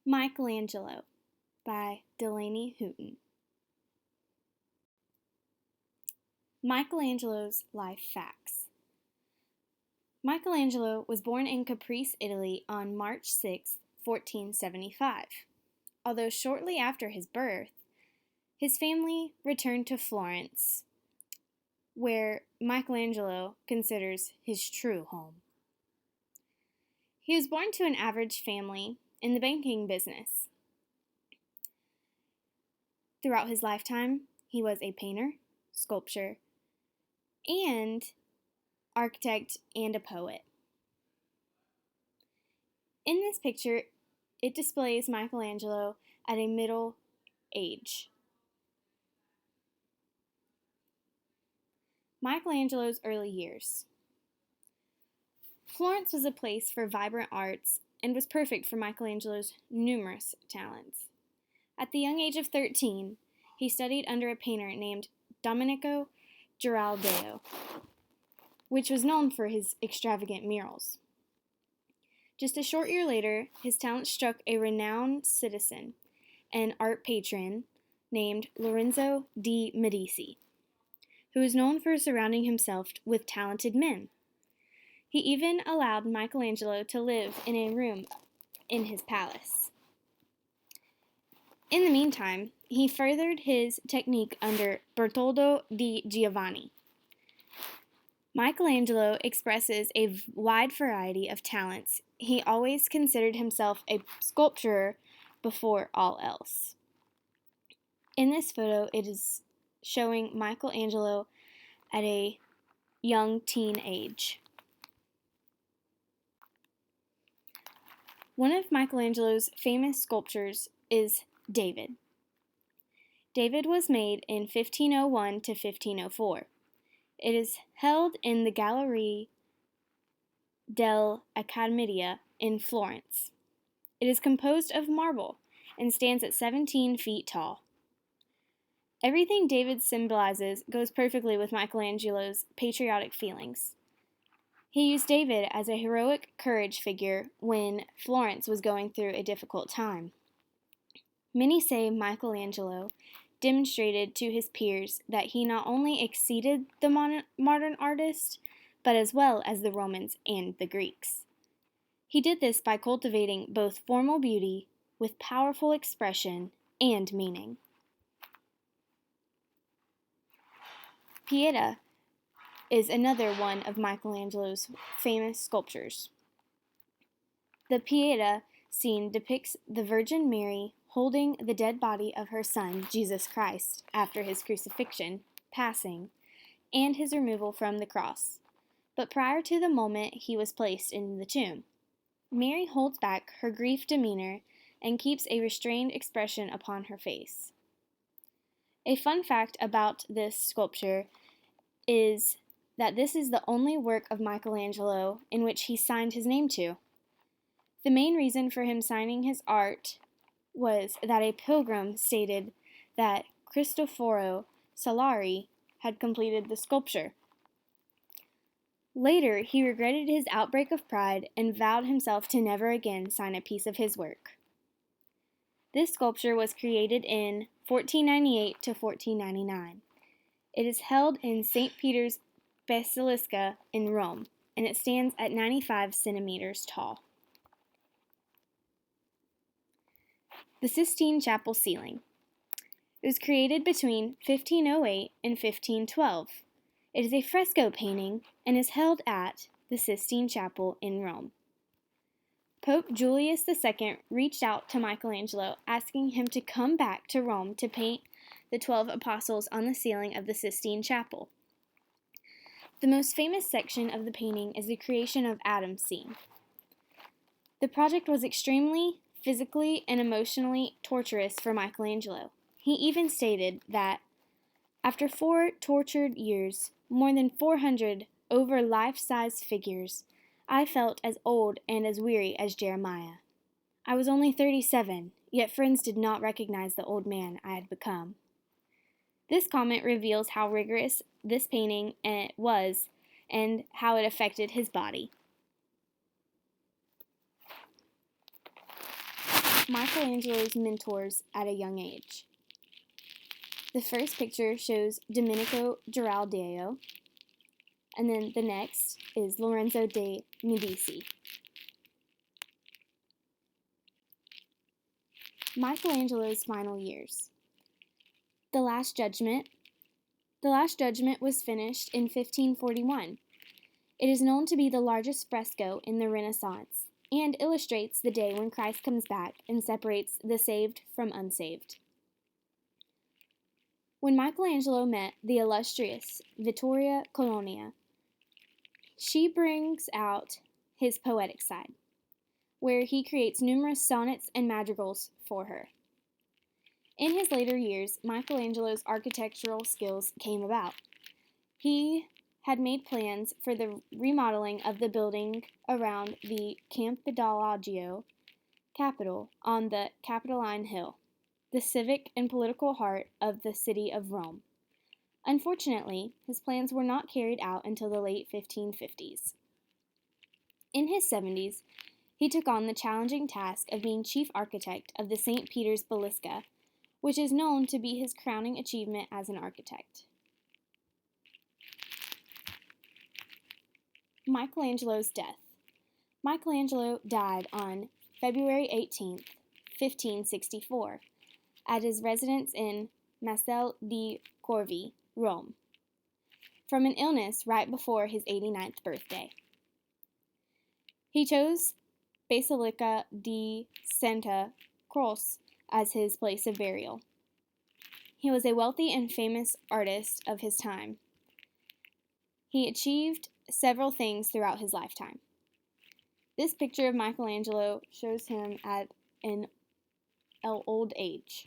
Michelangelo by Delaney Houghton. Michelangelo's life facts. Michelangelo was born in Caprice, Italy on March 6, 1475. Although shortly after his birth, his family returned to Florence, where Michelangelo considers his true home. He was born to an average family in the banking business. Throughout his lifetime, he was a painter, sculptor, and architect and a poet. In this picture, it displays Michelangelo at a middle age. Michelangelo's early years. Florence was a place for vibrant arts and was perfect for Michelangelo's numerous talents. At the young age of 13, he studied under a painter named Domenico Giraldeo, which was known for his extravagant murals. Just a short year later, his talent struck a renowned citizen and art patron named Lorenzo de' Medici, who was known for surrounding himself with talented men. He even allowed Michelangelo to live in a room in his palace. In the meantime, he furthered his technique under Bertoldo di Giovanni. Michelangelo expresses a wide variety of talents. He always considered himself a sculptor before all else. In this photo, it is showing Michelangelo at a young teen age. One of Michelangelo's famous sculptures is David. David was made in 1501 to 1504. It is held in the Galleria dell'Accademia in Florence. It is composed of marble and stands at 17 feet tall. Everything David symbolizes goes perfectly with Michelangelo's patriotic feelings. He used David as a heroic courage figure when Florence was going through a difficult time. Many say Michelangelo demonstrated to his peers that he not only exceeded the modern artist, but as well as the Romans and the Greeks. He did this by cultivating both formal beauty with powerful expression and meaning. Pieta is another one of Michelangelo's famous sculptures. The Pieta scene depicts the Virgin Mary holding the dead body of her son, Jesus Christ, after his crucifixion, passing, and his removal from the cross, but prior to the moment he was placed in the tomb. Mary holds back her grief demeanor and keeps a restrained expression upon her face. A fun fact about this sculpture is that this is the only work of Michelangelo in which he signed his name to. The main reason for him signing his art was that a pilgrim stated that Cristoforo Salari had completed the sculpture. Later, he regretted his outbreak of pride and vowed himself to never again sign a piece of his work. This sculpture was created in 1498 to 1499. It is held in St. Peter's Basilica in Rome, and it stands at 95 centimeters tall. The Sistine Chapel ceiling. It was created between 1508 and 1512. It is a fresco painting and is held at the Sistine Chapel in Rome. Pope Julius II reached out to Michelangelo asking him to come back to Rome to paint the 12 apostles on the ceiling of the Sistine Chapel. The most famous section of the painting is the creation of Adam's scene. The project was extremely physically and emotionally torturous for Michelangelo. He even stated that after 4 tortured years, more than 400 over life-size figures, I felt as old and as weary as Jeremiah. I was only 37, yet friends did not recognize the old man I had become. This comment reveals how rigorous this painting was and how it affected his body. Michelangelo's mentors at a young age. The first picture shows Domenico Giraldeo, and then the next is Lorenzo de' Medici. Michelangelo's final years. The Last Judgment. The Last Judgment was finished in 1541. It is known to be the largest fresco in the Renaissance and illustrates the day when Christ comes back and separates the saved from unsaved. When Michelangelo met the illustrious Vittoria Colonna, she brings out his poetic side, where he creates numerous sonnets and madrigals for her. In his later years, Michelangelo's architectural skills came about. He had made plans for the remodeling of the building around the Campidoglio Capitol on the Capitoline Hill, the civic and political heart of the city of Rome. Unfortunately, his plans were not carried out until the late 1550s. In his 70s, he took on the challenging task of being chief architect of the St. Peter's Basilica, which is known to be his crowning achievement as an architect. Michelangelo's death. Michelangelo died on February 18, 1564, at his residence in Castel di Corvi, Rome, from an illness right before his 89th birthday. He chose Basilica di Santa Croce as his place of burial. He was a wealthy and famous artist of his time. He achieved several things throughout his lifetime. This picture of Michelangelo shows him at an old age.